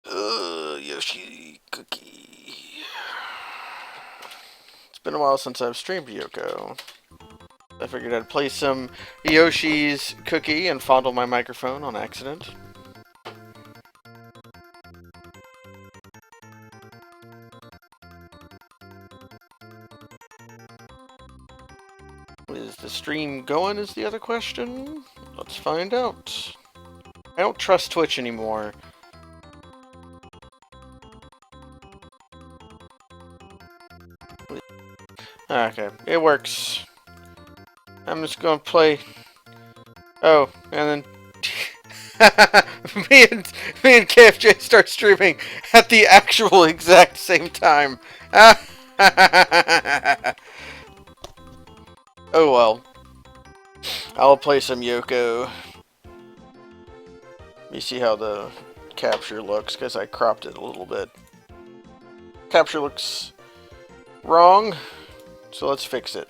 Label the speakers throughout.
Speaker 1: Yoshi Cookie. It's been a while since I've streamed YoCo. I figured I'd play some Yoshi's Cookie and fondle my microphone on accident. Is the stream going is the other question? Let's find out. I don't trust Twitch anymore. Okay, it works. I'm just gonna play. Oh, and then me and KFJ start streaming at the actual exact same time. Oh well. I'll play some YoCo. Let me see how the capture looks, because I cropped it a little bit. Capture looks wrong, so let's fix it.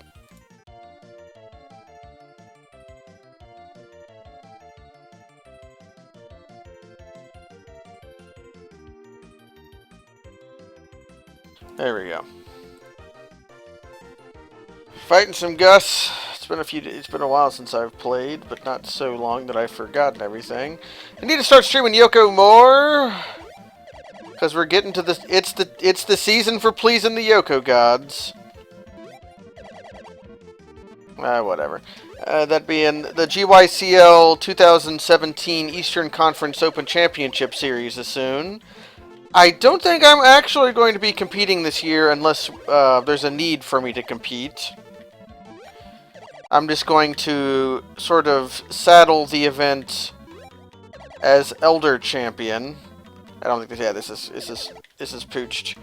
Speaker 1: There we go. Fighting some Gus. It's been a while since I've played, but not so long that I've forgotten everything. I need to start streaming YoCo more, because we're getting to this. It's the season for pleasing the YoCo gods. Whatever. That being the GYCL 2017 Eastern Conference Open Championship Series is soon. I don't think I'm actually going to be competing this year unless there's a need for me to compete. I'm just going to sort of saddle the event as Elder Champion. I don't think this is pooched.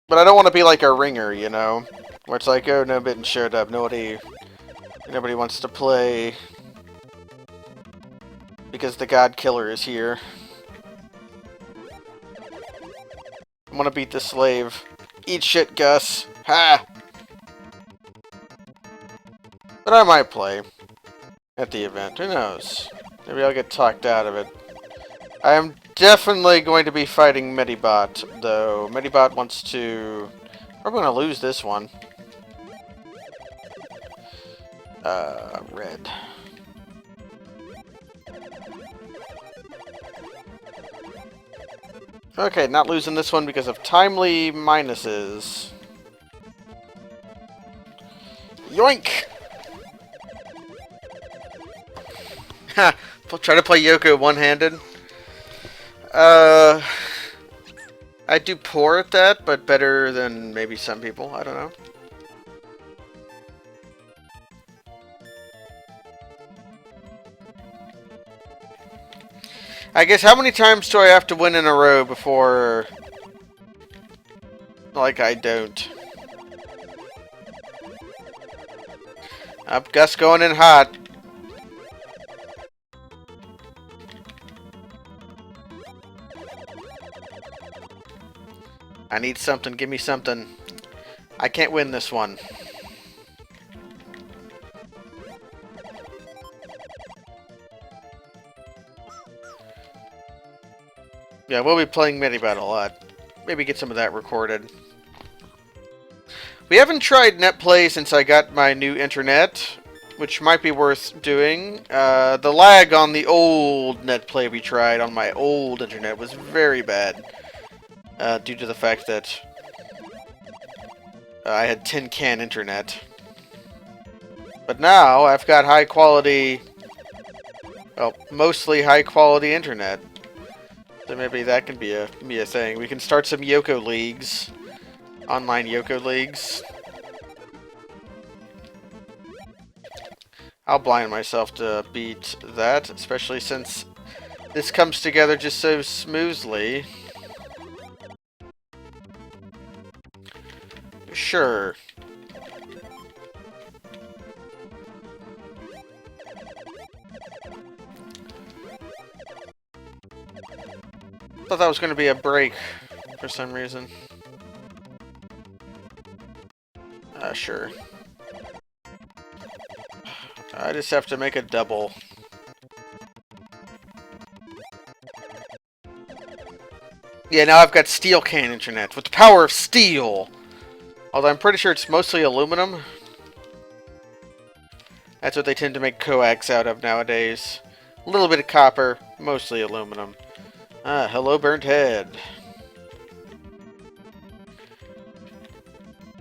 Speaker 1: But I don't want to be like a ringer, you know, where it's like, oh, no bitten showed up, nobody wants to play because the God Killer is here. I want to beat the slave. Eat shit, Gus. Ha! But I might play at the event. Who knows? Maybe I'll get talked out of it. I am definitely going to be fighting Medibot, though. Medibot wants to... We're going to lose this one. Red. Okay, not losing this one because of timely minuses. Yoink! Ha! Try to play YoCo one-handed. I do poor at that, but better than maybe some people. I don't know. I guess how many times do I have to win in a row before... Like, I don't. Up, Gus going in hot. I need something. Give me something. I can't win this one. Yeah, we'll be playing Medibot a lot. Maybe get some of that recorded. We haven't tried NetPlay since I got my new internet, which might be worth doing. The lag on the old NetPlay we tried on my old internet was very bad. Due to the fact that I had tin can internet. But now I've got high quality, well, mostly high quality internet. So maybe that can be a thing. We can start some YoCo leagues. Online YoCo leagues. I'll blind myself to beat that, especially since this comes together just so smoothly. Sure. Thought that was going to be a break for some reason. Sure. I just have to make a double. Yeah, now I've got steel can internet with the power of steel. Although I'm pretty sure it's mostly aluminum. That's what they tend to make coax out of nowadays. A little bit of copper, mostly aluminum. Ah, hello, burnt head.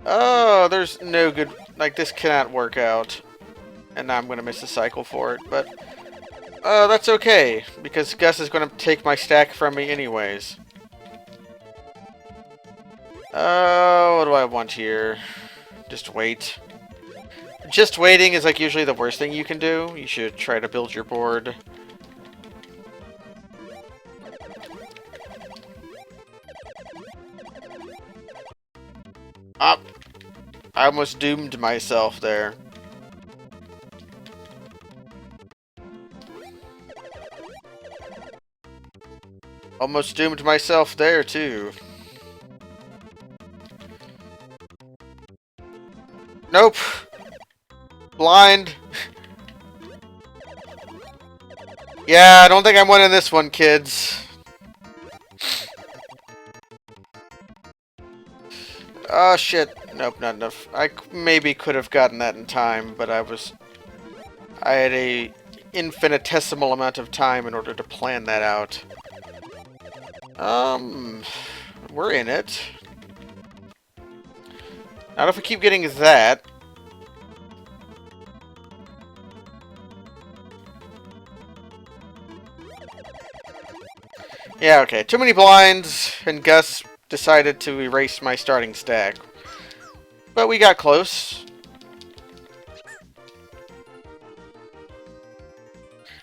Speaker 1: Oh, there's no good... Like, this cannot work out. And now I'm going to miss the cycle for it, but... that's okay, because Gus is going to take my stack from me anyways. What do I want here? Just wait. Just waiting is like usually the worst thing you can do. You should try to build your board. Up. I almost doomed myself there. Almost doomed myself there too. Nope. Blind. Yeah, I don't think I'm winning this one, kids. Oh, shit. Nope, not enough. I maybe could have gotten that in time, but I had a infinitesimal amount of time in order to plan that out. We're in it. Not if we keep getting that. Yeah, okay. Too many blinds, and Gus decided to erase my starting stack. But we got close.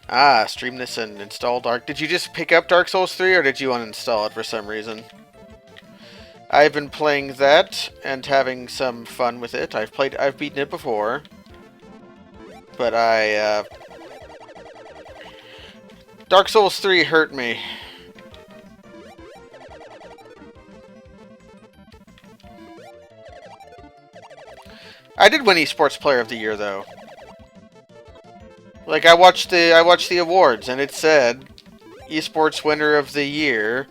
Speaker 1: Ah, stream this and install Dark. Did you just pick up Dark Souls 3, or did you uninstall it for some reason? I've been playing that and having some fun with it. I've beaten it before. But Dark Souls 3 hurt me. I did win Esports Player of the Year, though. Like, I watched the awards, and it said Esports Winner of the Year.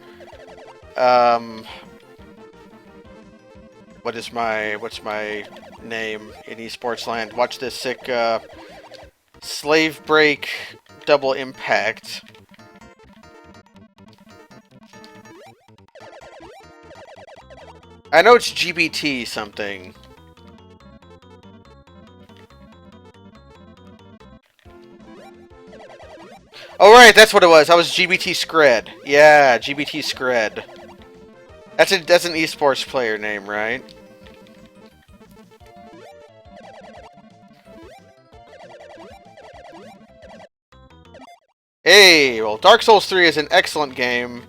Speaker 1: What's my name in esports land? Watch this sick Slave Break Double Impact. I know it's GBT something. Oh right, that's what it was. I was GBT Scred. Yeah, GBT Scred. That's an esports player name, right? Hey, well, Dark Souls 3 is an excellent game.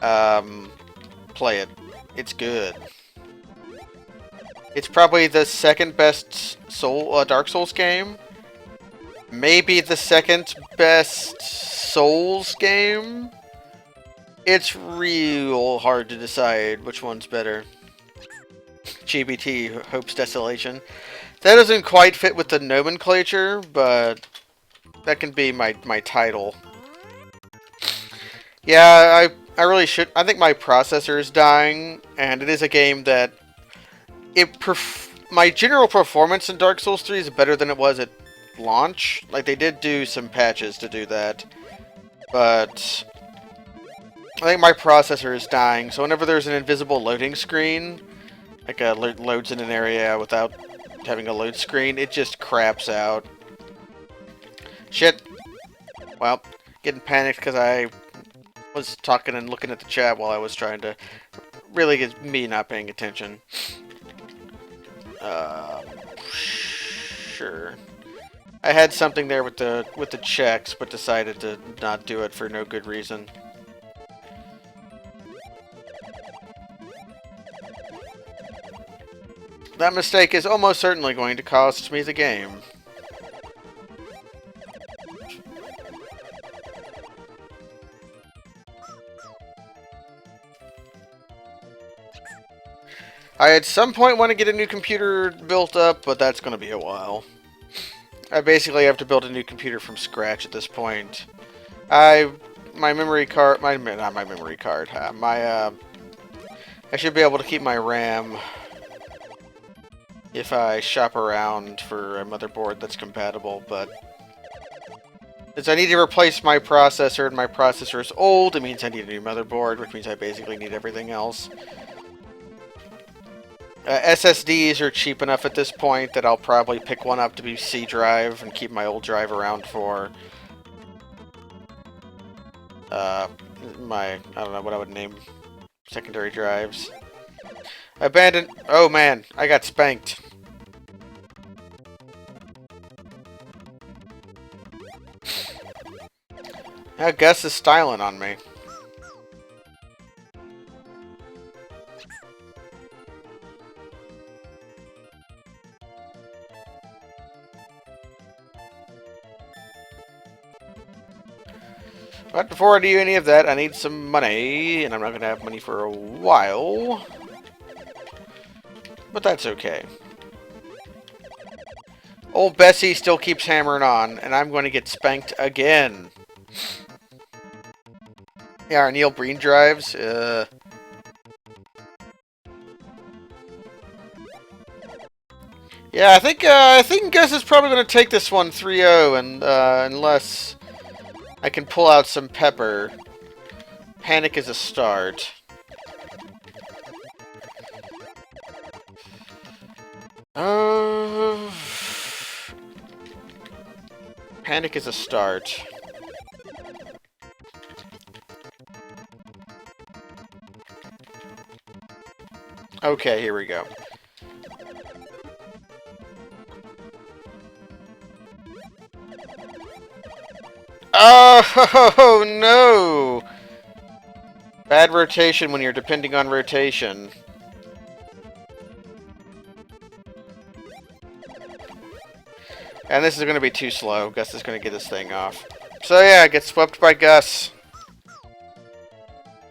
Speaker 1: Play it. It's good. It's probably the second best Dark Souls game. Maybe the second best Souls game. It's real hard to decide which one's better. GBT, Hope's Desolation. That doesn't quite fit with the nomenclature, but that can be my title. Yeah, I really should. I think my processor is dying, and it is a game that my general performance in Dark Souls 3 is better than it was at launch. Like, they did do some patches to do that, but I think my processor is dying, so whenever there's an invisible loading screen, like loads in an area without having a load screen, it just craps out. Shit. Well, getting panicked because I was talking and looking at the chat while I was trying to really get me not paying attention. Sure. I had something there with the checks, but decided to not do it for no good reason. That mistake is almost certainly going to cost me the game. I at some point want to get a new computer built up, but that's going to be a while. I basically have to build a new computer from scratch at this point. My memory card, not my memory card, I should be able to keep my RAM if I shop around for a motherboard that's compatible, but since I need to replace my processor and my processor is old, it means I need a new motherboard, which means I basically need everything else. SSDs are cheap enough at this point that I'll probably pick one up to be C drive and keep my old drive around for I don't know what I would name secondary drives. Abandoned. Oh man, I got spanked. Now Gus is styling on me. But before I do any of that, I need some money, and I'm not going to have money for a while. But that's okay. Old Bessie still keeps hammering on, and I'm going to get spanked again. Yeah, our Neil Breen drives, yeah, I think Gus is probably going to take this one 3-0, and unless I can pull out some pepper. Panic is a start. Panic is a start. Okay, here we go. Oh, no! Bad rotation when you're depending on rotation. And this is going to be too slow. Gus is going to get this thing off. So yeah, I get swept by Gus.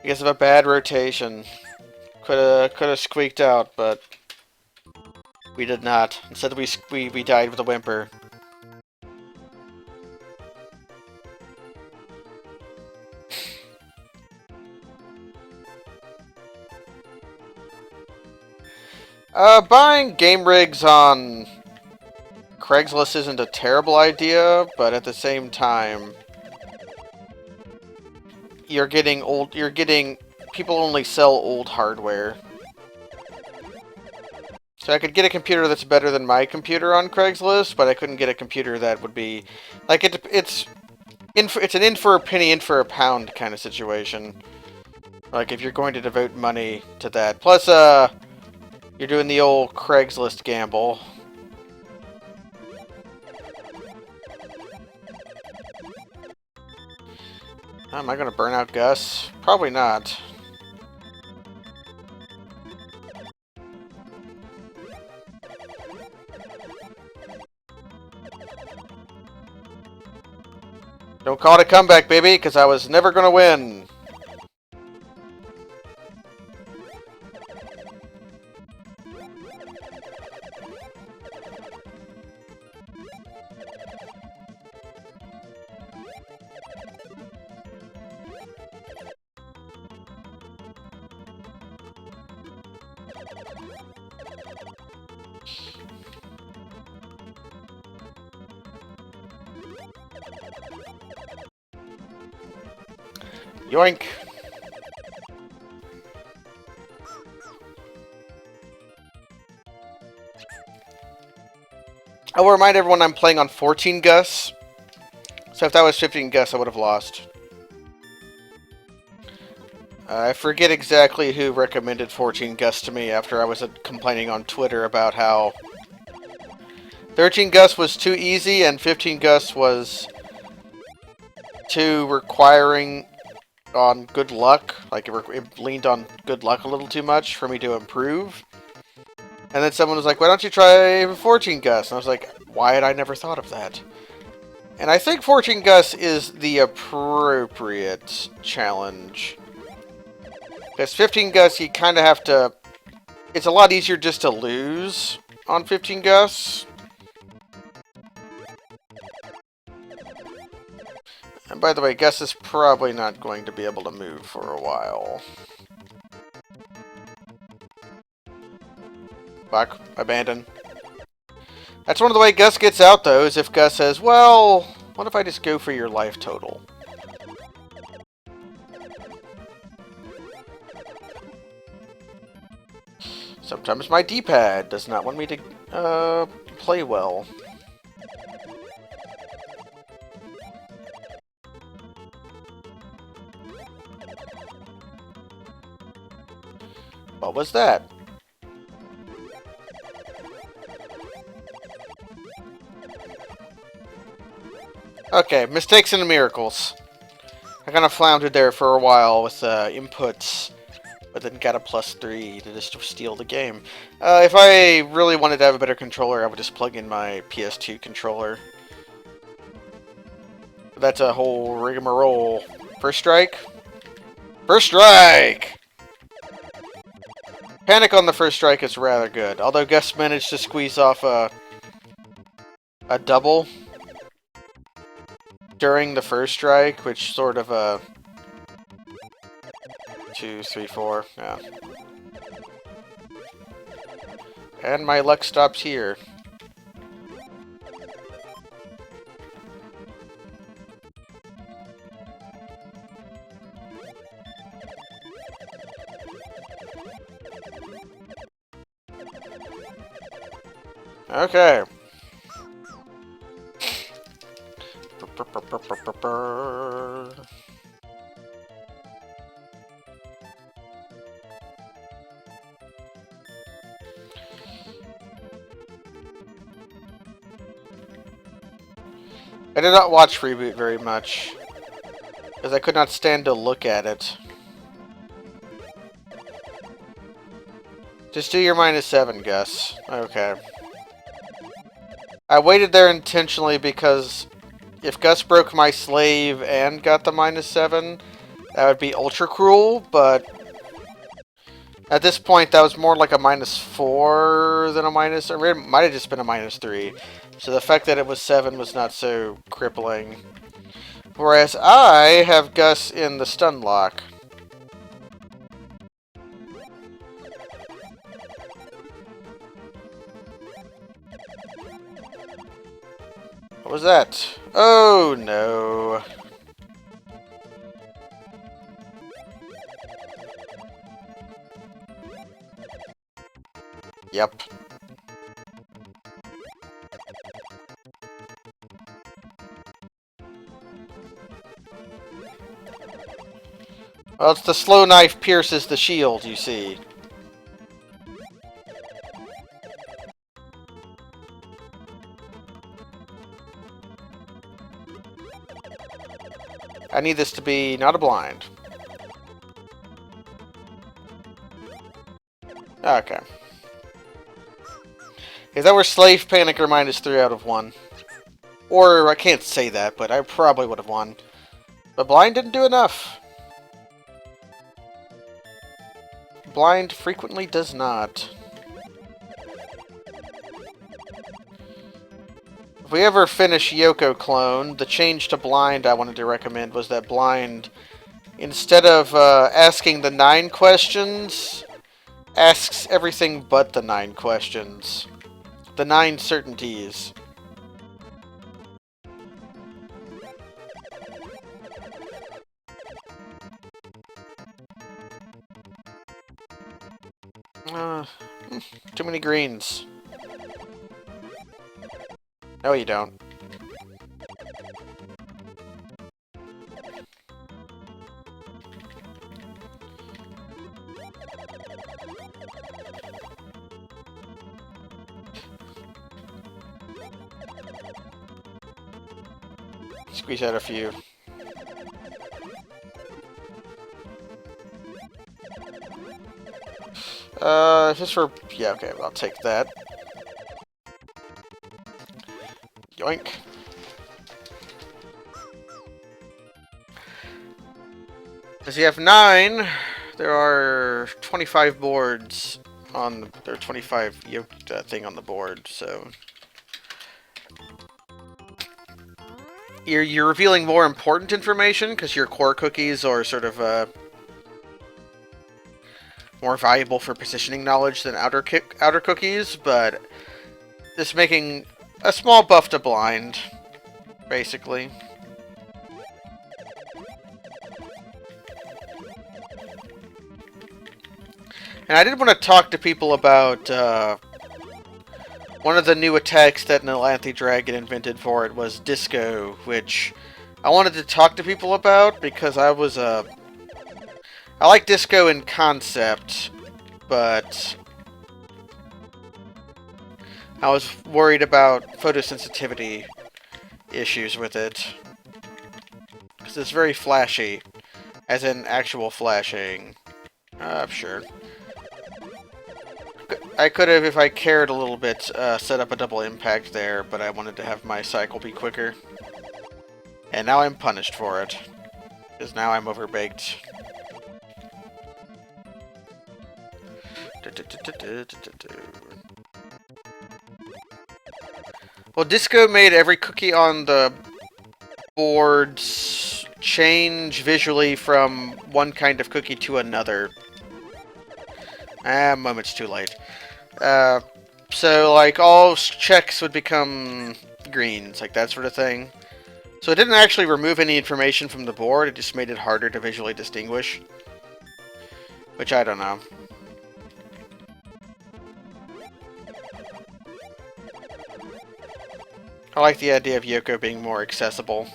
Speaker 1: Because of a bad rotation. Coulda squeaked out, but we did not. Instead, we died with a whimper. Buying game rigs on Craigslist isn't a terrible idea, but at the same time, people only sell old hardware. So I could get a computer that's better than my computer on Craigslist, but I couldn't get a computer that would be like it's an in for a penny, in for a pound kind of situation. Like if you're going to devote money to that. Plus, you're doing the old Craigslist gamble. Am I going to burn out Gus? Probably not. Don't call it a comeback, baby, because I was never going to win. Yoink! I will remind everyone I'm playing on 14 Gus. So if that was 15 Gus, I would have lost. I forget exactly who recommended 14 Gus to me after I was complaining on Twitter about how 13 Gus was too easy and 15 Gus was too requiring on good luck. Like it leaned on good luck a little too much for me to improve. And then someone was like, why don't you try 14 Gus? And I was like, why had I never thought of that? And I think 14 Gus is the appropriate challenge. Because 15 Gus, you kind of have to... It's a lot easier just to lose on 15 Gus. And by the way, Gus is probably not going to be able to move for a while. Back. Abandon. That's one of the way Gus gets out, though, is if Gus says, well, what if I just go for your life total? Sometimes my D-pad does not want me to play well. What was that? Okay, mistakes and miracles. I kind of floundered there for a while with inputs, but then got a +3 to just steal the game. If I really wanted to have a better controller, I would just plug in my PS2 controller. That's a whole rigmarole. First strike? First strike! Panic on the first strike is rather good, although Gus managed to squeeze off a double during the first strike, which sort of 2, 3, 4, yeah. And my luck stops here. Okay. I did not watch Reboot very much, because I could not stand to look at it. Just do your -7, Gus. Okay. I waited there intentionally because if Gus broke my slave and got the -7, that would be ultra cruel, but at this point that was more like a -4 than a minus, or it might have just been a -3. So the fact that it was 7 was not so crippling. Whereas I have Gus in the stun lock. What was that? Oh no. Yep. Well, it's the slow knife pierces the shield, you see. I need this to be not a blind. Okay. If that were Slave Panicker -3 out of 1. Or, I can't say that, but I probably would have won. But blind didn't do enough. Blind frequently does not. If we ever finish YoCo Clone, the change to blind I wanted to recommend was that blind, instead of asking the 9 questions, asks everything but the 9 questions. The 9 certainties. Too many greens. No, you don't. Squeeze out a few. Just for... yeah, okay, I'll take that. Yoink. As you have 9, there are 25 boards on... there are 25 thing on the board, so... you're revealing more important information because your core cookies are sort of more valuable for positioning knowledge than outer cookies, but just making a small buff to blind, basically. And I did want to talk to people about one of the new attacks that Nilanthe Dragon invented for it was Disco, which I wanted to talk to people about because I like Disco in concept, but I was worried about photosensitivity issues with it. Because it's very flashy, as in actual flashing. Sure. I could have, if I cared a little bit, set up a double impact there, but I wanted to have my cycle be quicker. And now I'm punished for it. Because now I'm overbaked. Well, Disco made every cookie on the boards change visually from one kind of cookie to another. Moment's too late. So, like, all checks would become greens, like that sort of thing. So it didn't actually remove any information from the board, it just made it harder to visually distinguish. Which I don't know. I like the idea of YoCo being more accessible.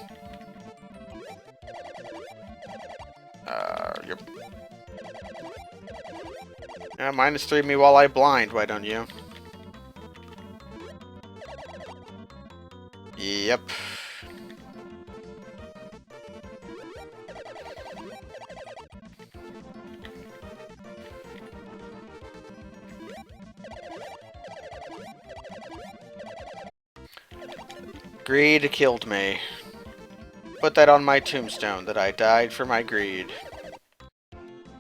Speaker 1: Yep. -3 me while I blind, why don't you? Yep. Greed killed me. Put that on my tombstone, that I died for my greed.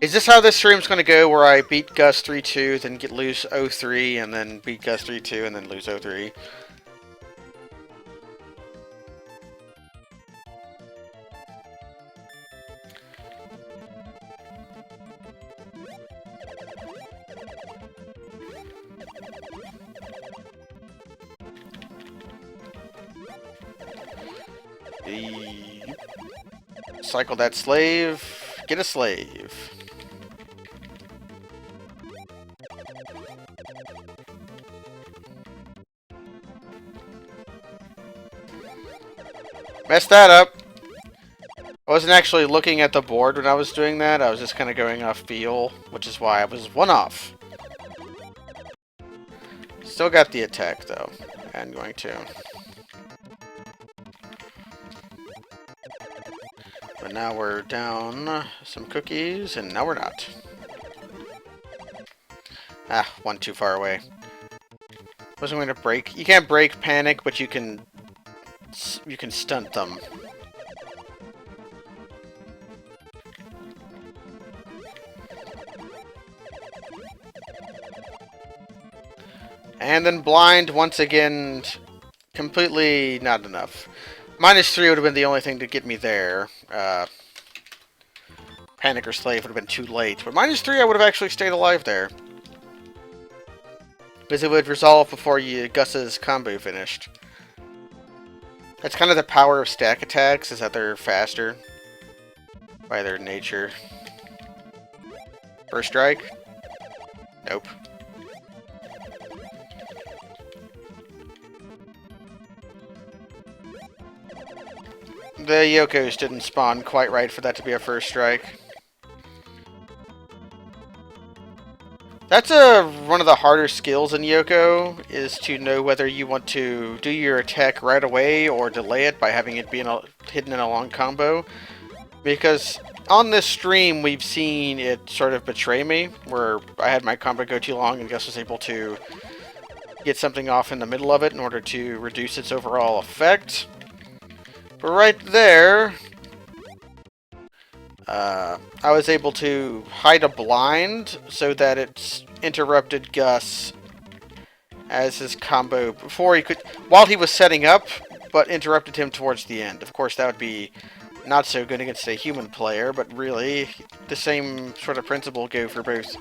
Speaker 1: Is this how this stream's gonna go, where I beat Gus 3-2, then lose 0-3, and then beat Gus 3-2, and then lose 0-3? Cycle that slave. Get a slave. Messed that up. I wasn't actually looking at the board when I was doing that. I was just kind of going off feel, which is why I was one off. Still got the attack, though. And going to. But now we're down some cookies, and now we're not. Ah, one too far away. Wasn't going to break. You can't break panic, but you can stunt them. And then blind once again, completely not enough. -3 would have been the only thing to get me there. Panic or Slave would have been too late. But -3 I would have actually stayed alive there. Because it would resolve before Gus's combo finished. That's kind of the power of stack attacks, is that they're faster. By their nature. First strike? Nope. The YoCos didn't spawn quite right for that to be a first strike. That's one of the harder skills in YoCo, is to know whether you want to do your attack right away or delay it by having it be hidden in a long combo. Because on this stream, we've seen it sort of betray me, where I had my combo go too long and Gus was able to get something off in the middle of it in order to reduce its overall effect. But right there, I was able to hide a blind so that it interrupted Gus as his combo before he could, while he was setting up, but interrupted him towards the end. Of course, that would be not so good against a human player, but really, the same sort of principle go for both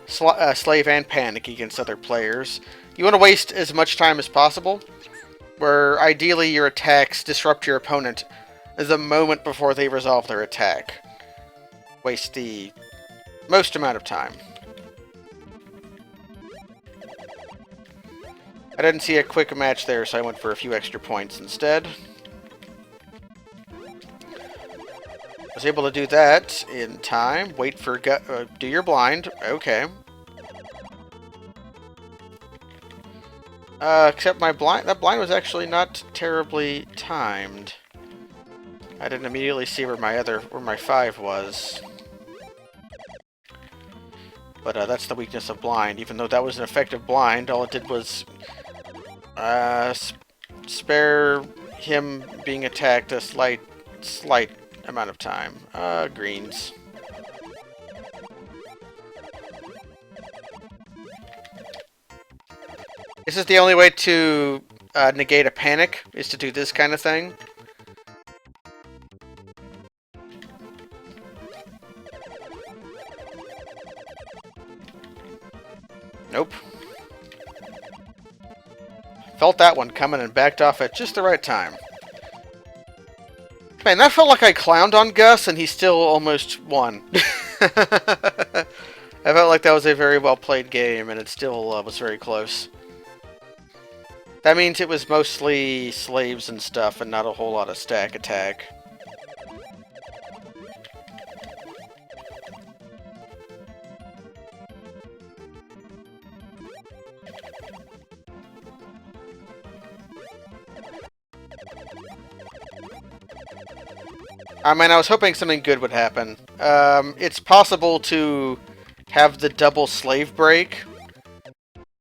Speaker 1: Slave and Panic against other players. You want to waste as much time as possible, where ideally your attacks disrupt your opponent the moment before they resolve their attack. Waste the most amount of time. I didn't see a quick match there, so I went for a few extra points instead. Was able to do that in time. Wait for do your blind. Okay. Except that blind was actually not terribly timed. I didn't immediately see where my 5 was. But that's the weakness of blind. Even though that was an effective blind, all it did was spare him being attacked a slight amount of time. Greens. This is the only way to negate a panic, is to do this kind of thing. Nope. Felt that one coming and backed off at just the right time. Man, that felt like I clowned on Gus and he still almost won. I felt like that was a very well played game and it still was very close. That means it was mostly slaves and stuff and not a whole lot of stack attack. I mean, I was hoping something good would happen. It's possible to have the double slave break,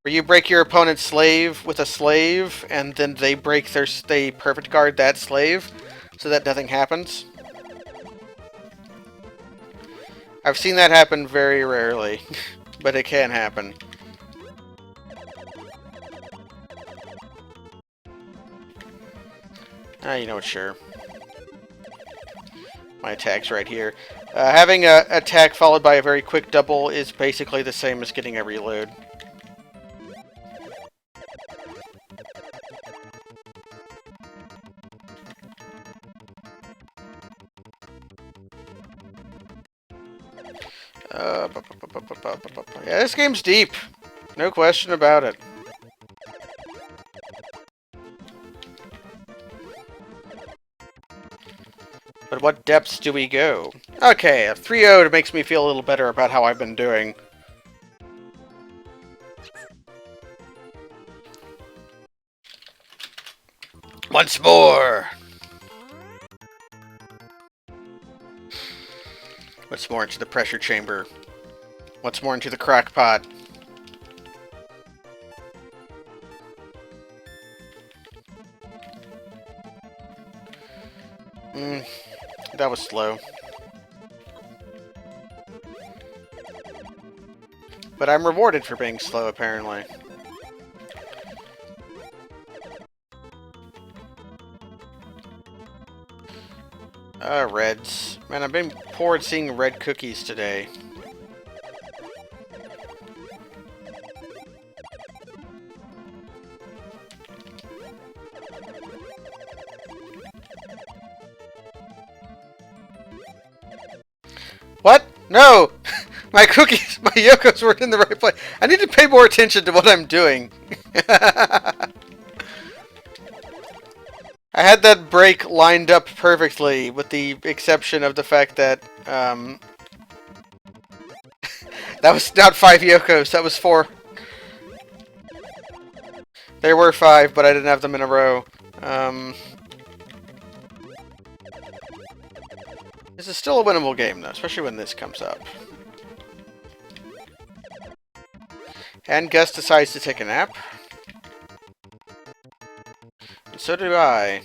Speaker 1: where you break your opponent's slave with a slave, and then they perfect guard that slave, so that nothing happens. I've seen that happen very rarely, but it can happen. You know what, sure. My attack's right here. Having an attack followed by a very quick double is basically the same as getting a reload. Yeah, this game's deep. No question about it. But what depths do we go? Okay, a 3-0 makes me feel a little better about how I've been doing. Once more! Once more into the pressure chamber. Once more into the crack pot. That was slow. But I'm rewarded for being slow, apparently. Reds. Man, I've been poor at seeing red cookies today. What? No! My cookies, my YoCos weren't in the right place. I need to pay more attention to what I'm doing. I had that break lined up perfectly, with the exception of the fact that, that was not 5 YoCos, that was 4. There were 5, but I didn't have them in a row. This is still a winnable game, though, especially when this comes up. And Gus decides to take a nap. And so do I.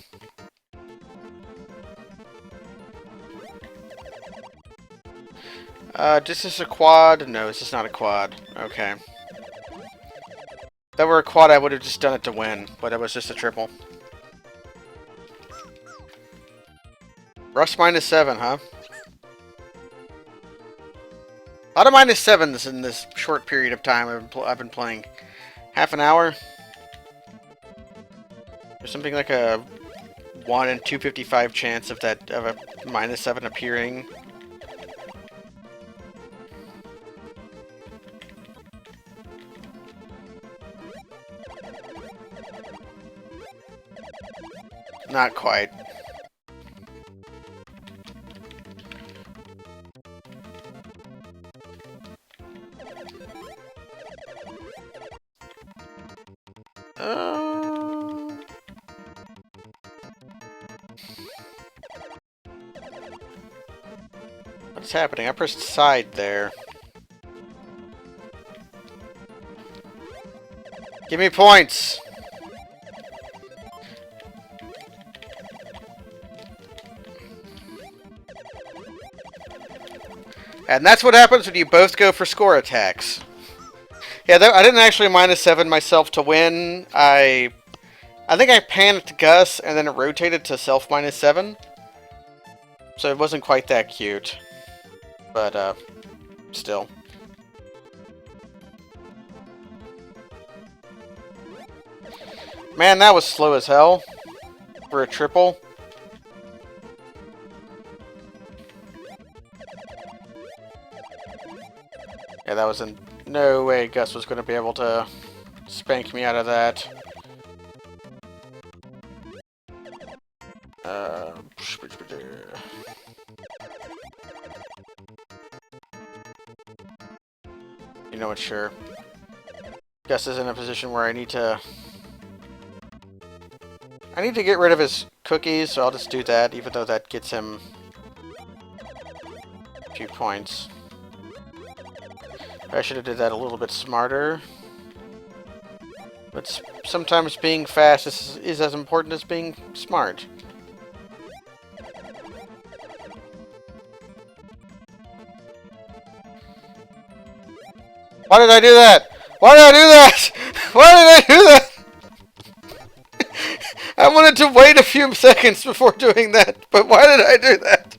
Speaker 1: This is a quad? No, this is not a quad. Okay. If that were a quad, I would have just done it to win, but it was just a triple. Russ -7, huh? A lot of -7s in this short period of time I've been playing. Half an hour? There's something like a 1 in 255 chance of a -7 appearing. Not quite. What's happening? I pressed side there. Give me points! And that's what happens when you both go for score attacks. Yeah, I didn't actually -7 myself to win. I think I panicked Gus and then it rotated to self -7. So it wasn't quite that cute. But, still. Man, that was slow as hell. For a triple. Yeah, that was in no way Gus was going to be able to spank me out of that. You know what, sure. Gus is in a position where I need to get rid of his cookies, so I'll just do that, even though that gets him a few points. I should have did that a little bit smarter. But sometimes being fast is as important as being smart. Why did I do that? Why did I do that? Why did I do that? I wanted to wait a few seconds before doing that, but why did I do that?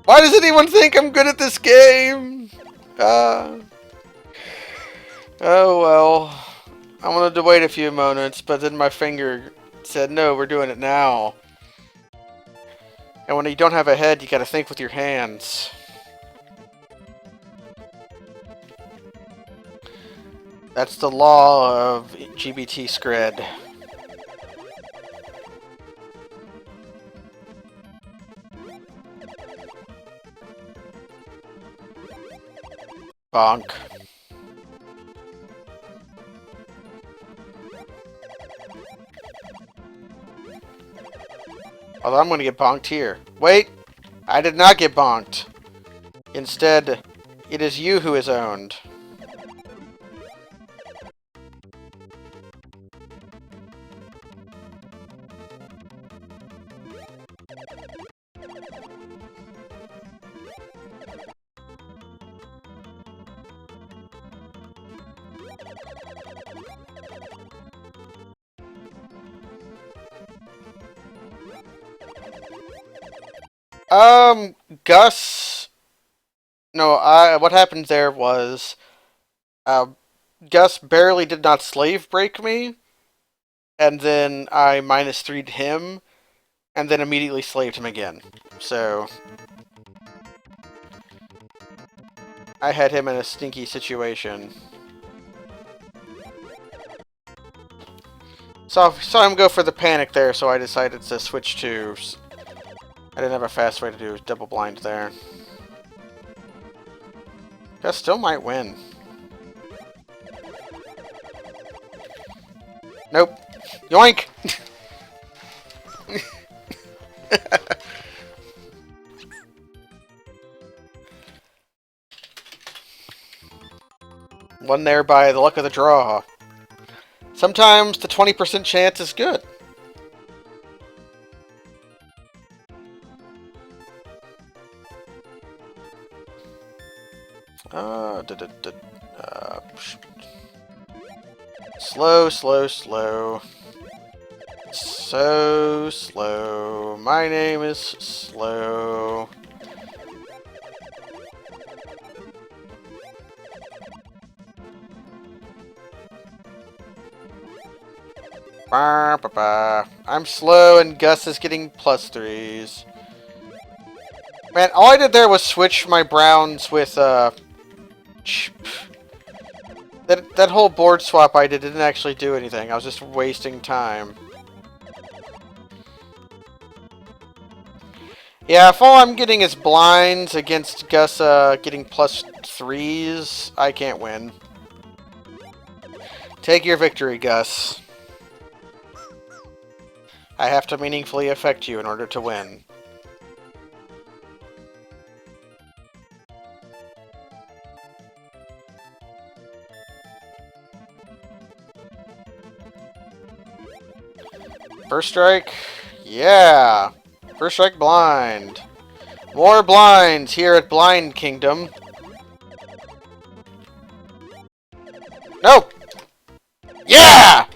Speaker 1: Why does anyone think I'm good at this game? Oh well. I wanted to wait a few moments, but then my finger said, no, we're doing it now. And when you don't have a head, you gotta think with your hands. That's the law of GBT Scred. Bonk. Although I'm gonna get bonked here. Wait! I did not get bonked. Instead, it is you who is owned. Gus... No, what happened there was... Gus barely did not slave break me, and then I -3'd him, and then immediately slaved him again. So... I had him in a stinky situation. So I saw him go for the panic there, so I decided to switch to... I didn't have a fast way to do double blind there. Gus still might win. Nope. Yoink! Won there by the luck of the draw. Sometimes the 20% chance is good. Slow, slow, slow. So slow. My name is Slow. Bah, bah, bah. I'm slow and Gus is getting +3s. Man, all I did there was switch my Browns with, that whole board swap I did didn't actually do anything. I was just wasting time. Yeah, if all I'm getting is blinds against Gus, getting +3s, I can't win. Take your victory, Gus. I have to meaningfully affect you in order to win. First strike? Yeah! First strike blind. More blinds here at Blind Kingdom. No! Yeah!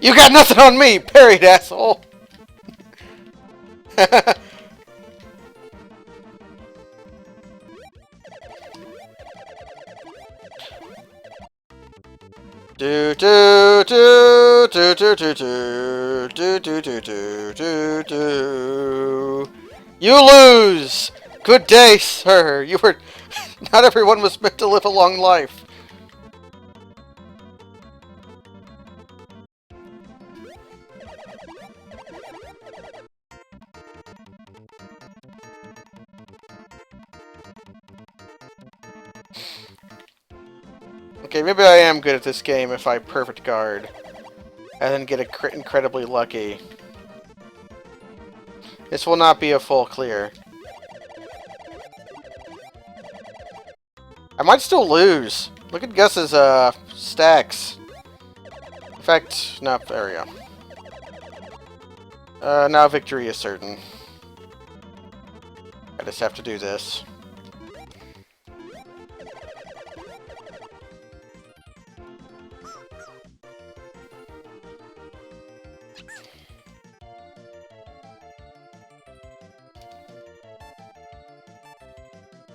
Speaker 1: You got nothing on me, parried asshole! Do do do do do do do do do do do do do. You lose! Good day, sir. You were. Not everyone was meant to live a long life. Okay, maybe I am good at this game if I perfect guard. And then get incredibly lucky. This will not be a full clear. I might still lose. Look at Gus's, stacks. In fact, no, there we go. Now victory is certain. I just have to do this.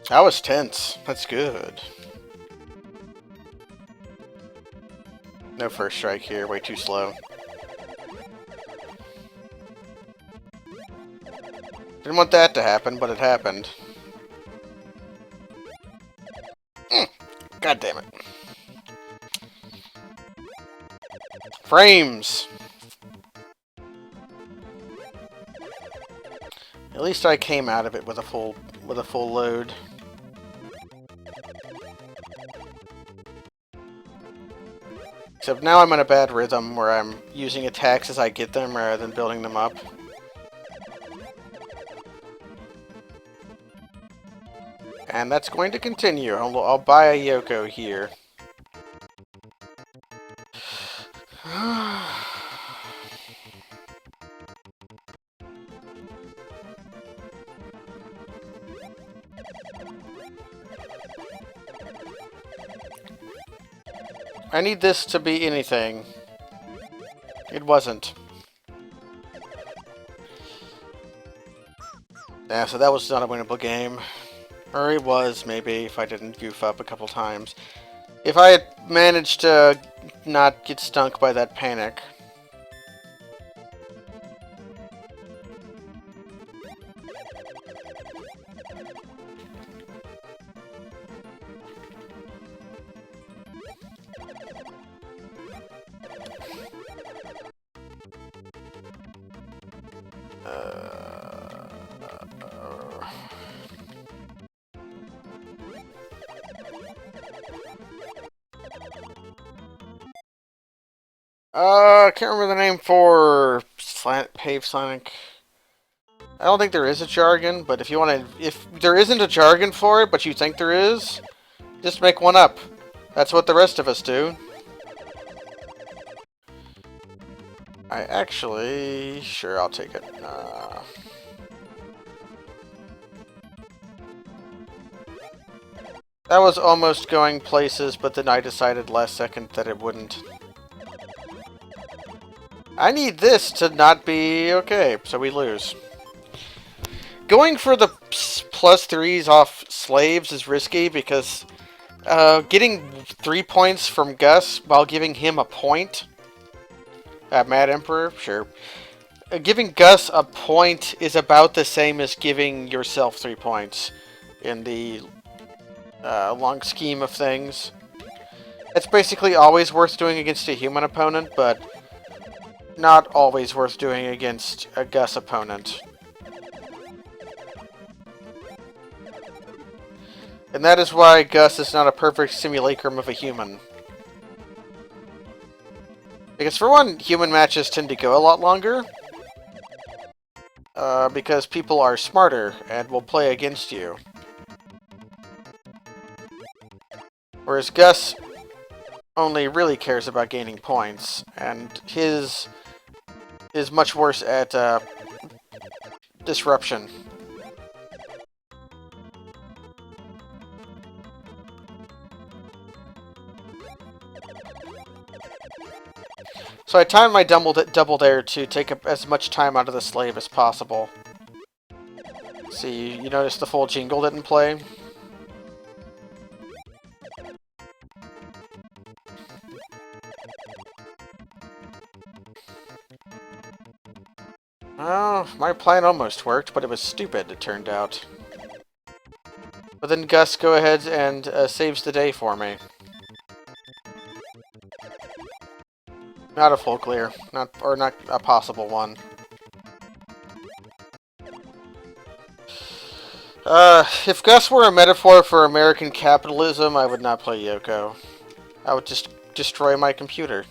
Speaker 1: That was tense. That's good. No first strike here. Way too slow. Didn't want that to happen, but it happened. God damn it. Frames! At least I came out of it with a full load. Except now I'm in a bad rhythm where I'm using attacks as I get them rather than building them up. And that's going to continue. I'll buy a YoCo here. I need this to be anything. It wasn't. Yeah, so that was not a winnable game. Or it was, maybe, if I didn't goof up a couple times. If I had managed to not get stunk by that panic. I can't remember the name for Pave Sonic. I don't think there is a jargon, but if you want to, if there isn't a jargon for it, but you think there is, just make one up. That's what the rest of us do. I actually, sure, I'll take it. That was almost going places, but then I decided last second that it wouldn't. I need this to not be okay, so we lose. Going for the +3s off slaves is risky because getting 3 points from Gus while giving him a point at Mad Emperor, sure. Giving Gus a point is about the same as giving yourself 3 points in the long scheme of things. It's basically always worth doing against a human opponent, but not always worth doing against a Gus opponent. And that is why Gus is not a perfect simulacrum of a human. Because for one, human matches tend to go a lot longer. Because people are smarter and will play against you. Whereas Gus only really cares about gaining points, and his is much worse at disruption. So I timed my double dare to take up as much time out of the slave as possible. See, you notice the full jingle didn't play? Oh, my plan almost worked, but it was stupid, it turned out. But then Gus go ahead and saves the day for me. Not a full clear, not a possible one. If Gus were a metaphor for American capitalism, I would not play YoCo. I would just destroy my computer.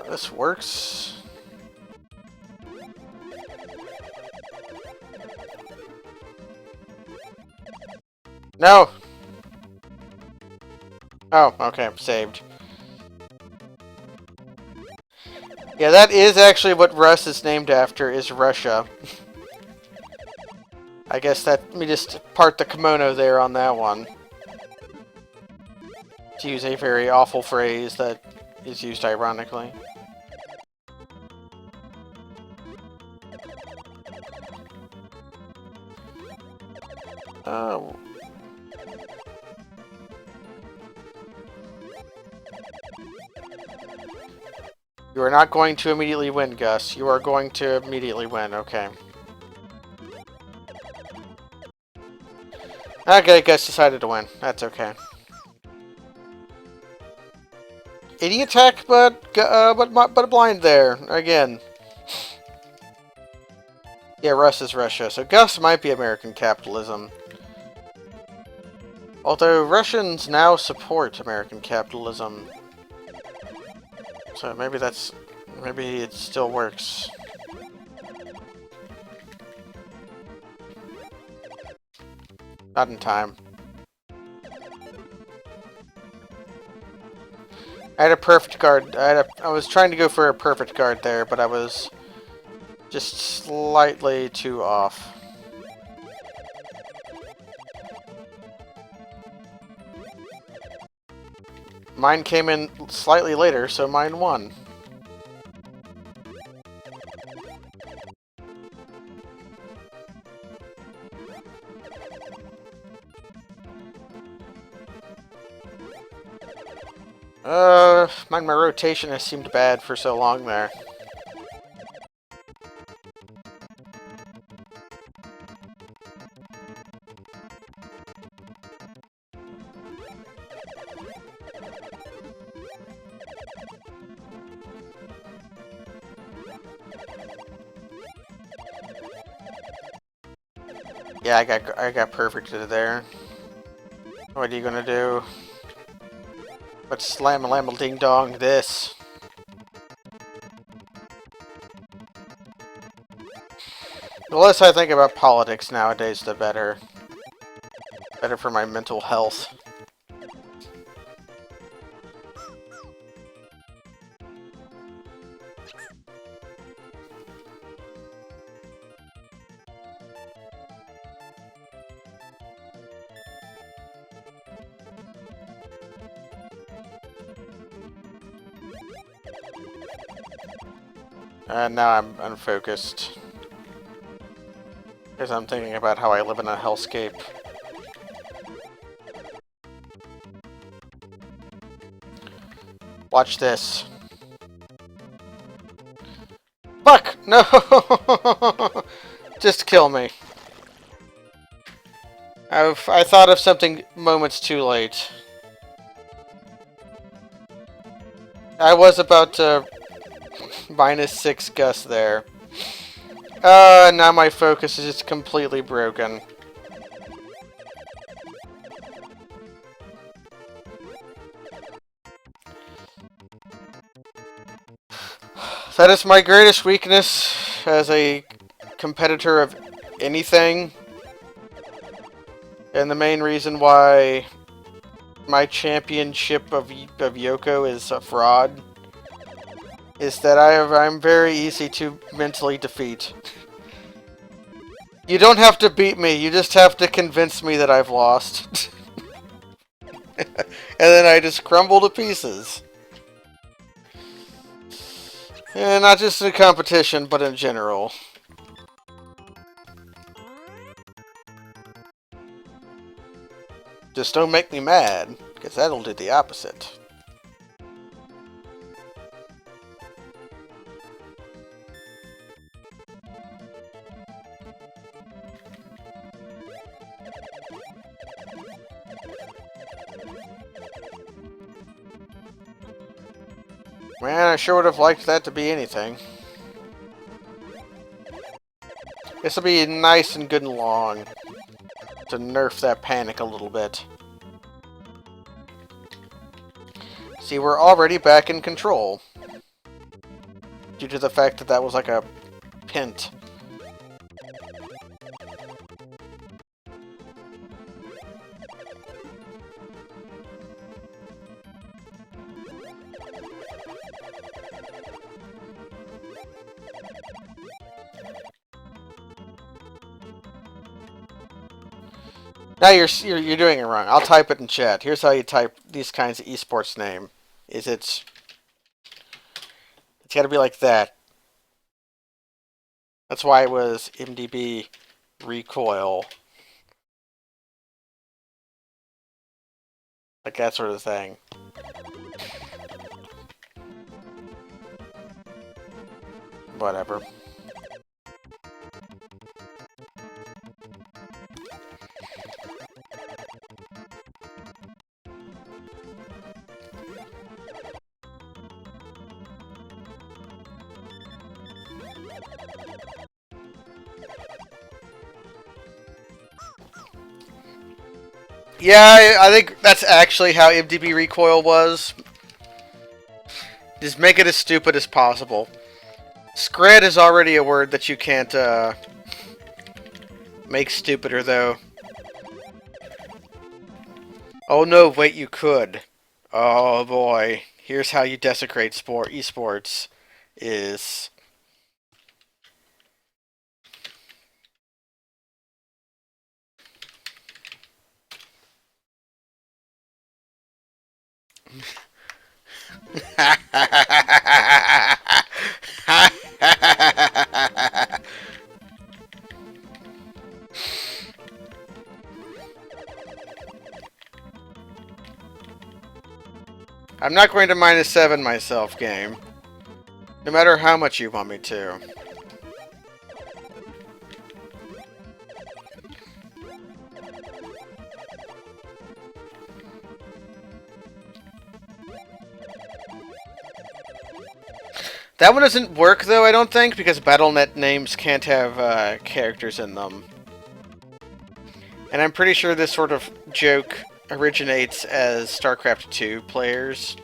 Speaker 1: This works. No! Oh, okay, saved. Yeah, that is actually what Russ is named after, is Russia. I guess that, let me just part the kimono there on that one. To use a very awful phrase that is used ironically. Oh. You are not going to immediately win, Gus. You are going to immediately win, okay. Okay, Gus decided to win. That's okay. 80 attack, but a blind there, again. Yeah, Russ is Russia, so Gus might be American capitalism. Although Russians now support American capitalism. So maybe it still works. Not in time. I had a perfect guard. I was trying to go for a perfect guard there, but I was just slightly too off. Mine came in slightly later, so mine won. My rotation has seemed bad for so long there. Yeah, I got perfected there. What are you gonna do? But slam a lamble ding dong this. The less I think about politics nowadays, the better. Better for my mental health. Now I'm unfocused. Because I'm thinking about how I live in a hellscape. Watch this. Fuck! No! Just kill me. I thought of something moments too late. I was about to -6 Gus there. Now my focus is just completely broken. That is my greatest weakness as a competitor of anything. And the main reason why my championship of YoCo is a fraud is that I'm very easy to mentally defeat. You don't have to beat me, you just have to convince me that I've lost. And then I just crumble to pieces. And not just in competition, but in general. Just don't make me mad, because that'll do the opposite. Man, I sure would have liked that to be anything. This'll be nice and good and long to nerf that panic a little bit. See, we're already back in control. Due to the fact that that was like a pint. Now you're doing it wrong. I'll type it in chat. Here's how you type these kinds of esports name. It's got to be like that. That's why it was MDB recoil. Like that sort of thing. Whatever. Yeah, I think that's actually how MDB recoil was. Just make it as stupid as possible. Scred is already a word that you can't make stupider, though. Oh no, wait, you could. Oh boy, here's how you desecrate esports. Is... I'm not going to -7 myself, game. No matter how much you want me to. That one doesn't work, though, I don't think, because Battle.net names can't have characters in them. And I'm pretty sure this sort of joke originates as StarCraft 2 players.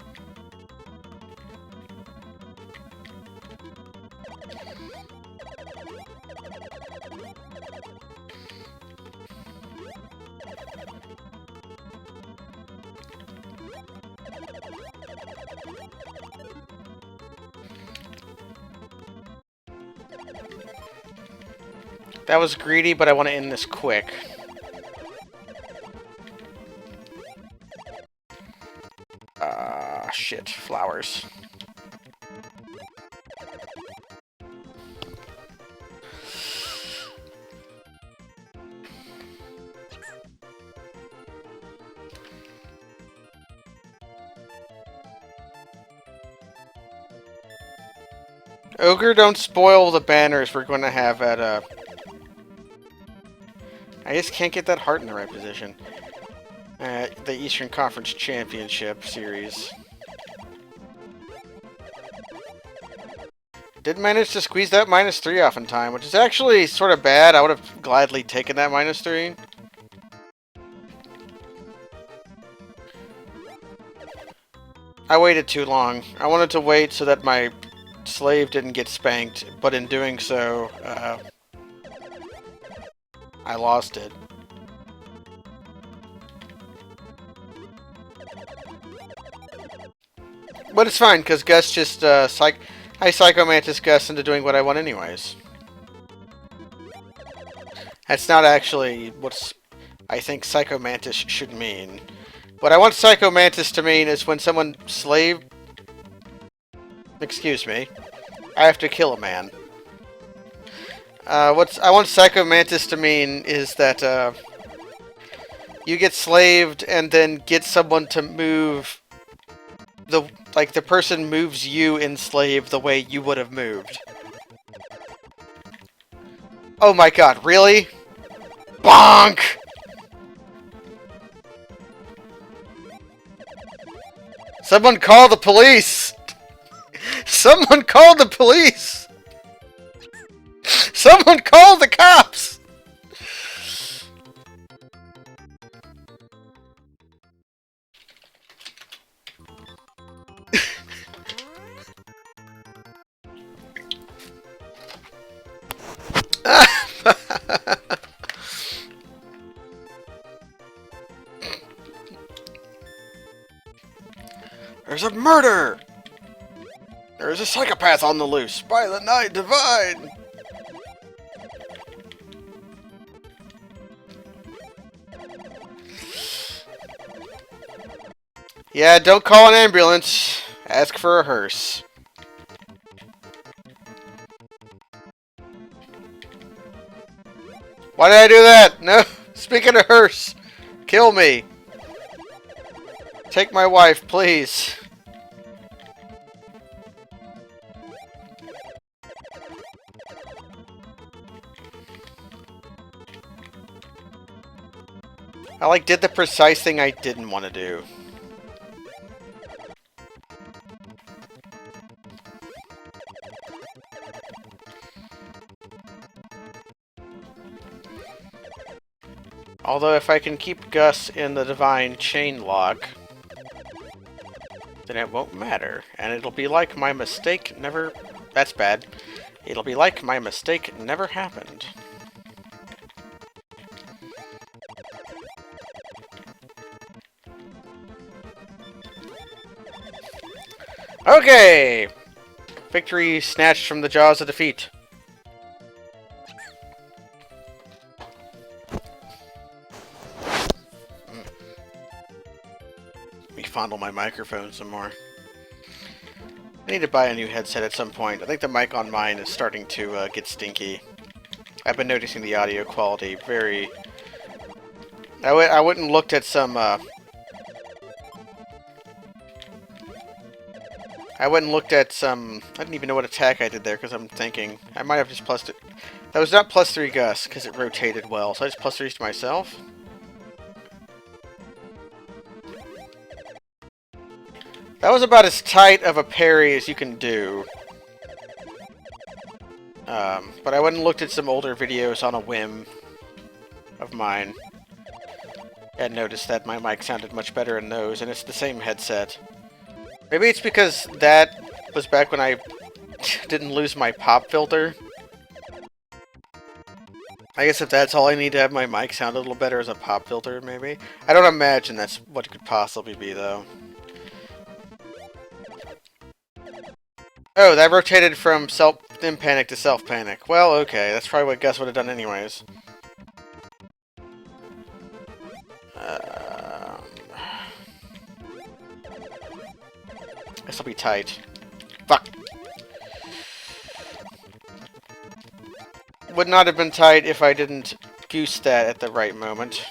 Speaker 1: That was greedy, but I want to end this quick. Shit. Flowers. Ogre, don't spoil the banners we're going to have at, I just can't get that heart in the right position. The Eastern Conference Championship Series. Did manage to squeeze that -3 off in time, which is actually sort of bad. I would have gladly taken that -3. I waited too long. I wanted to wait so that my slave didn't get spanked, but in doing so, I lost it. But it's fine, because Gus just, I Psychomantis Gus into doing what I want anyways. That's not actually what I think Psychomantis should mean. What I want Psychomantis to mean is when someone slave... Excuse me. I have to kill a man. What I want Psychomantis to mean is that, you get slaved and then get someone to move... the person moves you enslaved the way you would have moved. Oh my god, really? Bonk! Someone call the police! Someone call the police! Someone call the cops! There's a murder! There's a psychopath on the loose by the night divine! Yeah, don't call an ambulance. Ask for a hearse. Why did I do that? No, speaking of hearse, kill me. Take my wife, please. I did the precise thing I didn't want to do. Although if I can keep Gus in the divine chain lock, then it won't matter. And it'll be like my mistake never... That's bad. It'll be like my mistake never happened. Okay! Victory snatched from the jaws of defeat. Let me fondle my microphone some more. I need to buy a new headset at some point. I think the mic on mine is starting to get stinky. I've been noticing the audio quality very... I went and looked at some... I went and looked at some... I didn't even know what attack I did there, because I'm thinking... I might have just plus... That was not +3 Gus, because it rotated well, so I just +3 to myself. That was about as tight of a parry as you can do. But I went and looked at some older videos on a whim of mine. And noticed that my mic sounded much better in those, and it's the same headset. Maybe it's because that was back when I didn't lose my pop filter. I guess if that's all I need to have my mic sound a little better as a pop filter, maybe. I don't imagine that's what it could possibly be, though. Oh, that rotated from Panic to Self-Panic. Well, okay, that's probably what Gus would have done anyways. This'll be tight. Fuck. Would not have been tight if I didn't goose that at the right moment.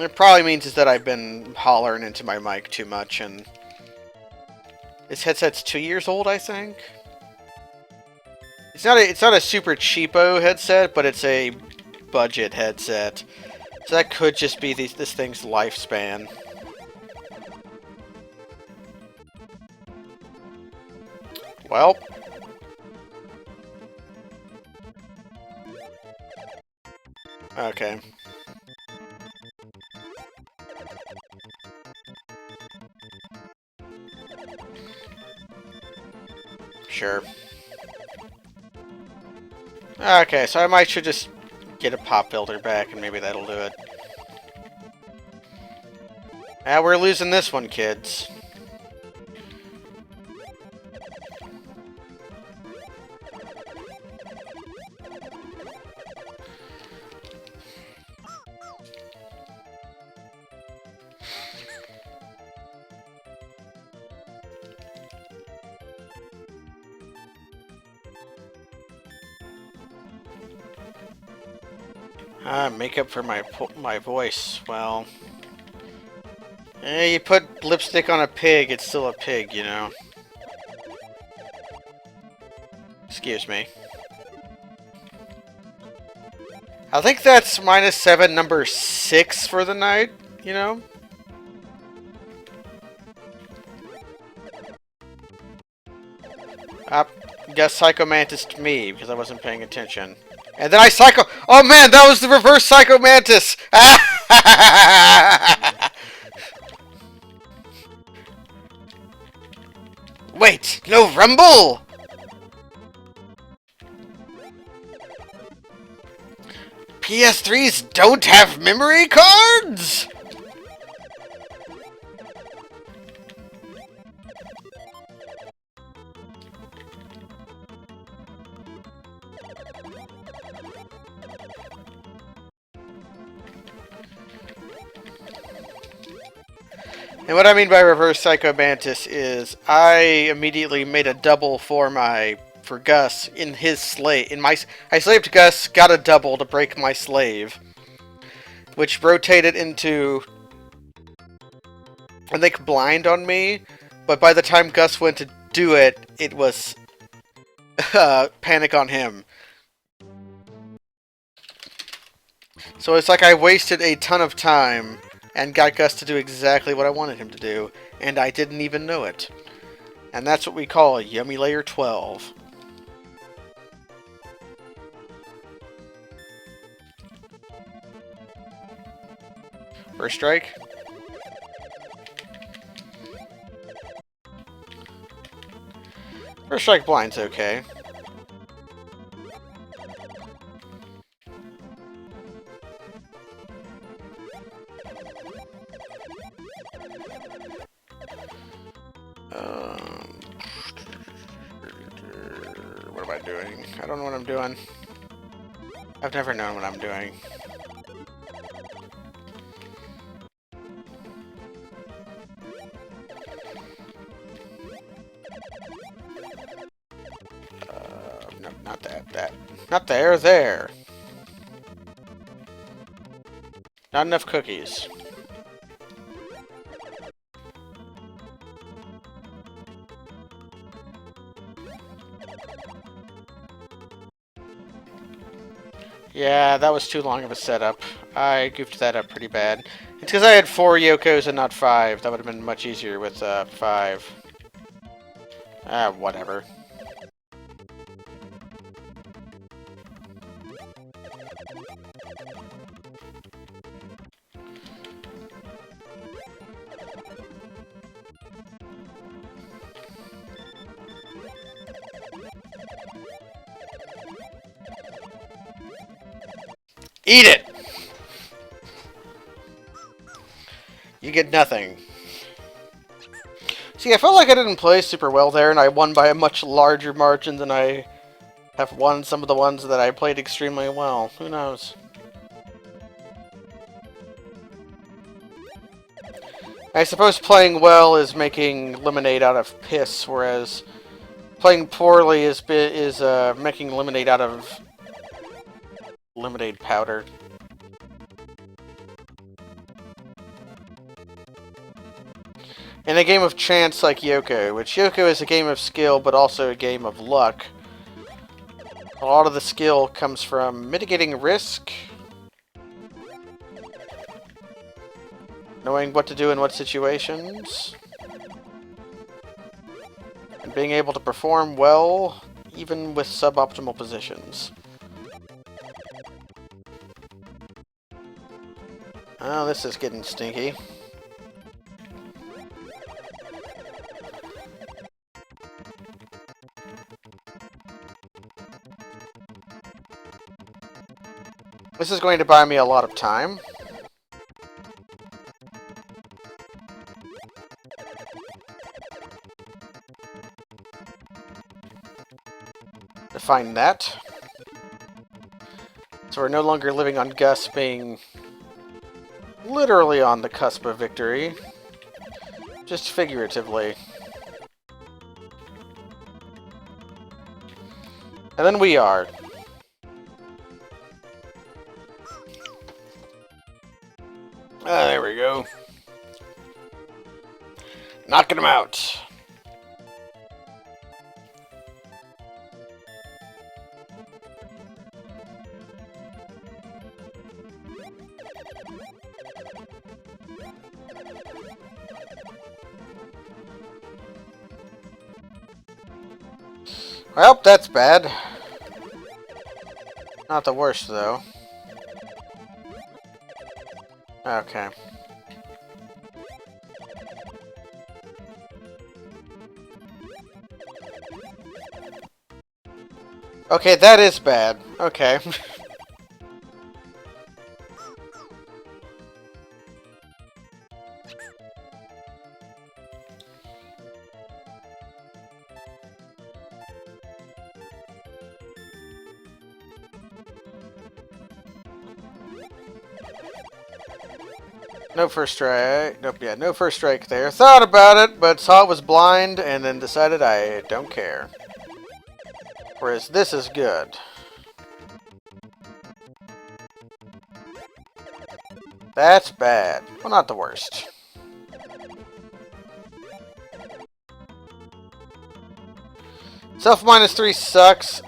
Speaker 1: It probably means is that I've been hollering into my mic too much, and this headset's 2 years old, I think. It's not a super cheapo headset, but it's a budget headset. So that could just be this thing's lifespan. Well. Okay. Sure. Okay, so I might should just get a pop builder back and maybe that'll do it. Ah, we're losing this one, kids. Makeup for my voice. Well, you put lipstick on a pig, it's still a pig, you know. Excuse me. I think that's -7, number 6 for the night, you know? Guess Psycho Mantis to me, because I wasn't paying attention. And then I Psycho... Oh man, that was the reverse Psycho Mantis! Wait, no Rumble! PS3s don't have memory cards?! And what I mean by reverse Psycho Mantis is I immediately made a double for Gus in his slave. I slaved Gus, got a double to break my slave, which rotated into, I think, blind on me. But by the time Gus went to do it, it was panic on him. So it's like I wasted a ton of time and got Gus to do exactly what I wanted him to do, and I didn't even know it. And that's what we call Yummy Layer 12. First strike. First strike blind's okay. What am I doing? I don't know what I'm doing. I've never known what I'm doing. No, not that. Not there. Not enough cookies. Yeah, that was too long of a setup. I goofed that up pretty bad. It's because I had 4 YoCos and not 5. That would have been much easier with 5. Whatever. Eat it! You get nothing. See, I felt like I didn't play super well there, and I won by a much larger margin than I have won some of the ones that I played extremely well. Who knows? I suppose playing well is making lemonade out of piss, whereas playing poorly is making lemonade out of lemonade powder. In a game of chance like YoCo, which YoCo is a game of skill but also a game of luck, a lot of the skill comes from mitigating risk, knowing what to do in what situations, and being able to perform well even with suboptimal positions. Oh, this is getting stinky. This is going to buy me a lot of time. To find that. So we're no longer living on Gus being literally on the cusp of victory. Just figuratively. And then we are. Ah, there we go. Knocking him out. Well, that's bad. Not the worst, though. Okay. Okay, that is bad. Okay. No first strike. Nope, yeah, no first strike there. Thought about it, but saw it was blind, and then decided I don't care. Whereas this is good. That's bad. Well, not the worst. Self -3 sucks.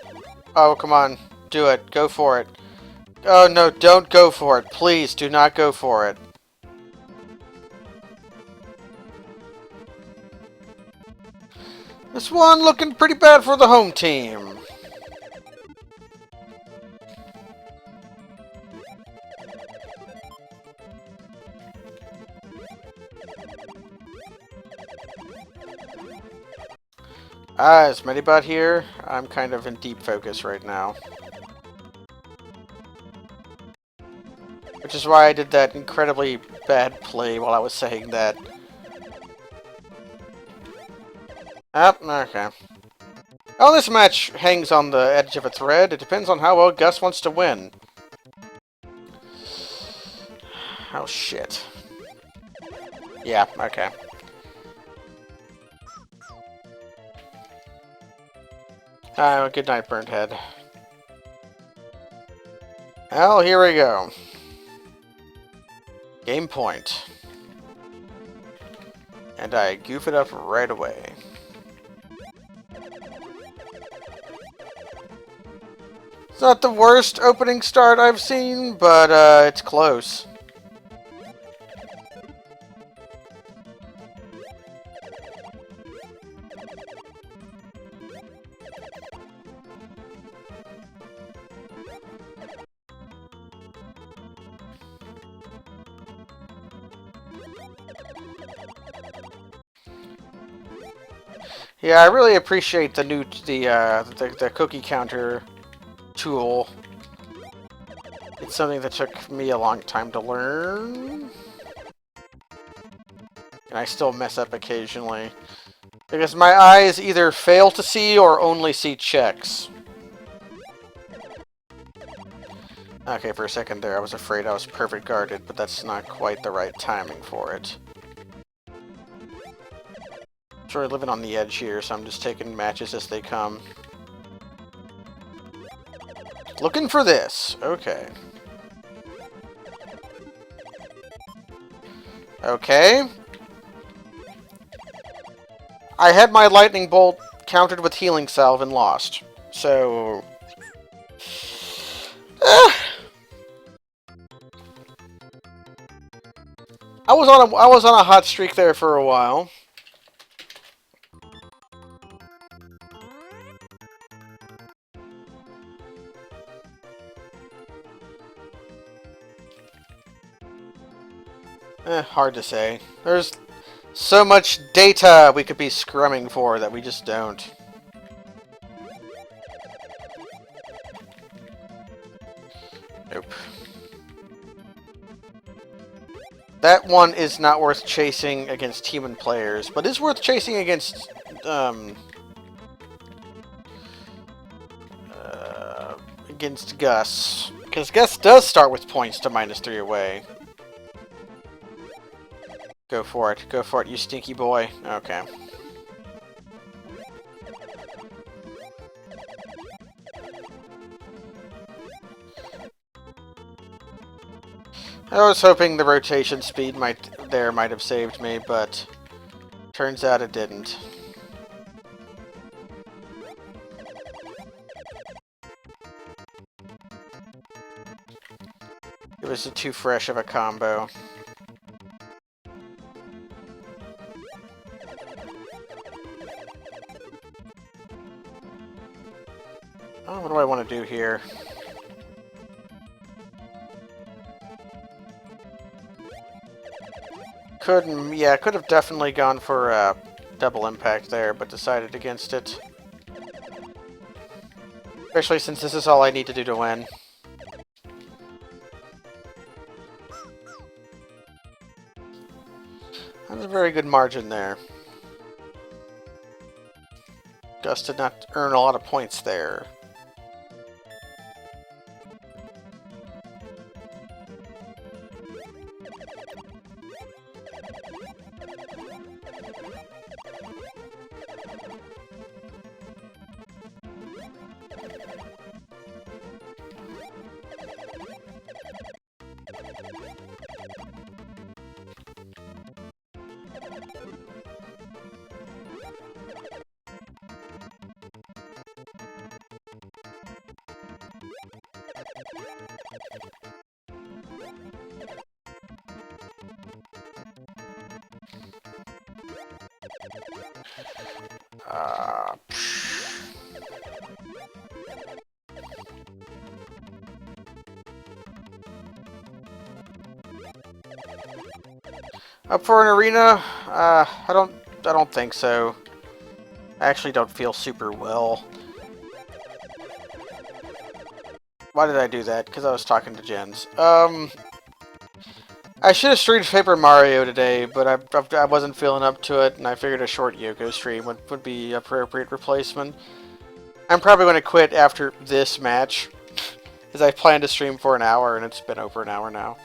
Speaker 1: Oh, come on. Do it. Go for it. Oh, no, don't go for it. Please, do not go for it. This one looking pretty bad for the home team. Is Medibot here? I'm kind of in deep focus right now. Which is why I did that incredibly bad play while I was saying that. Oh, okay. Oh, this match hangs on the edge of a thread. It depends on how well Gus wants to win. Oh, shit. Yeah, okay. Good night, Burnt Head. Well, here we go. Game point. And I goof it up right away. It's not the worst opening start I've seen, but it's close. Yeah, I really appreciate the new the cookie counter tool. It's something that took me a long time to learn. And I still mess up occasionally. Because my eyes either fail to see or only see checks. Okay, for a second there I was afraid I was perfect guarded, but that's not quite the right timing for it. Sort of living on the edge here, so I'm just taking matches as they come. Looking for this. Okay. Okay. I had my lightning bolt countered with healing salve and lost. So, I was on a hot streak there for a while. Hard to say. There's so much data we could be scrumming for that we just don't. Nope. That one is not worth chasing against human players, but is worth chasing against, against Gus. Because Gus does start with points to -3 away. Go for it. Go for it, you stinky boy. Okay. I was hoping the rotation speed might have saved me, but turns out it didn't. It was too fresh of a combo. Oh, what do I want to do here? Could have definitely gone for double impact there, but decided against it. Especially since this is all I need to do to win. That's a very good margin there. Gus did not earn a lot of points there. Up for an arena? I don't think so. I actually don't feel super well. Why did I do that? Because I was talking to Jens. I should have streamed Paper Mario today, but I wasn't feeling up to it, and I figured a short YoCo stream would be appropriate replacement. I'm probably going to quit after this match, because I planned to stream for an hour, and it's been over an hour now.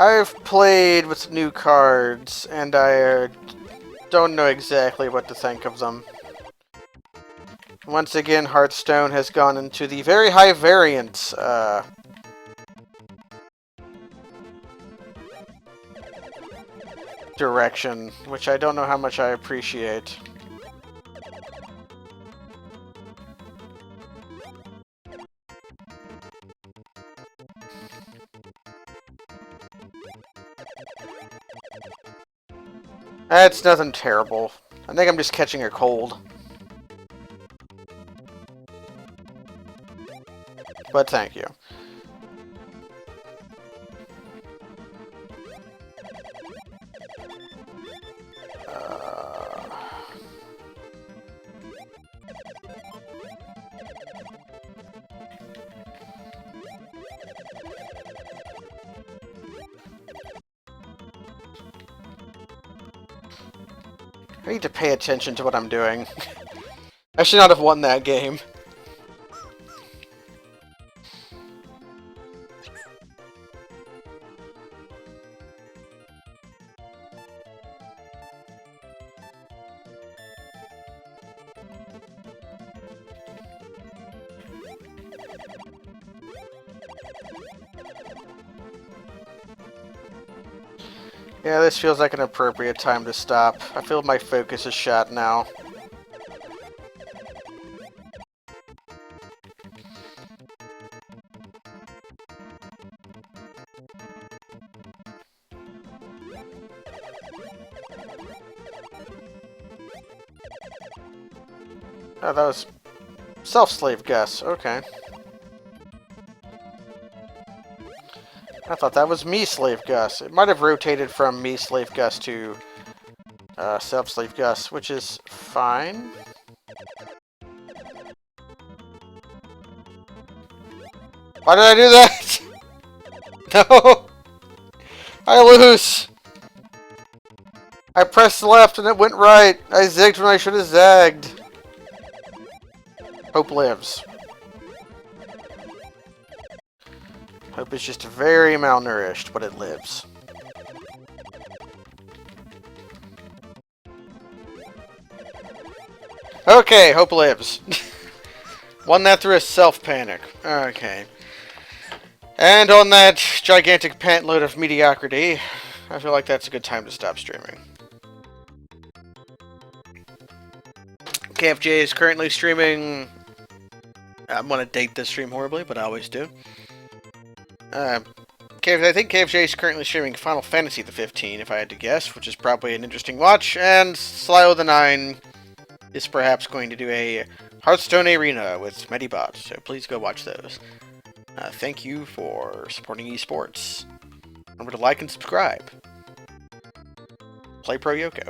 Speaker 1: I've played with new cards, and I don't know exactly what to think of them. Once again, Hearthstone has gone into the very high variance direction, which I don't know how much I appreciate. That's nothing terrible. I think I'm just catching a cold. But thank you. I need to pay attention to what I'm doing. I should not have won that game. Yeah, this feels like an appropriate time to stop. I feel my focus is shot now. Oh, that was self-slave Gus. Okay. I thought that was me-slave Gus. It might have rotated from me-slave Gus to self-slave Gus, which is fine. Why did I do that? No! I lose! I pressed left and it went right. I zigged when I should have zagged. Hope lives. Hope is just very malnourished, but it lives. Okay, Hope lives. Won that through a self-panic. Okay. And on that gigantic pantload of mediocrity, I feel like that's a good time to stop streaming. KFJ is currently streaming... I'm going to date this stream horribly, but I always do. I think KFJ is currently streaming Final Fantasy XV, if I had to guess, which is probably an interesting watch, and Slylo the 9 is perhaps going to do a Hearthstone Arena with Medibot, so please go watch those. Thank you for supporting esports. Remember to like and subscribe. Play Pro YoCo.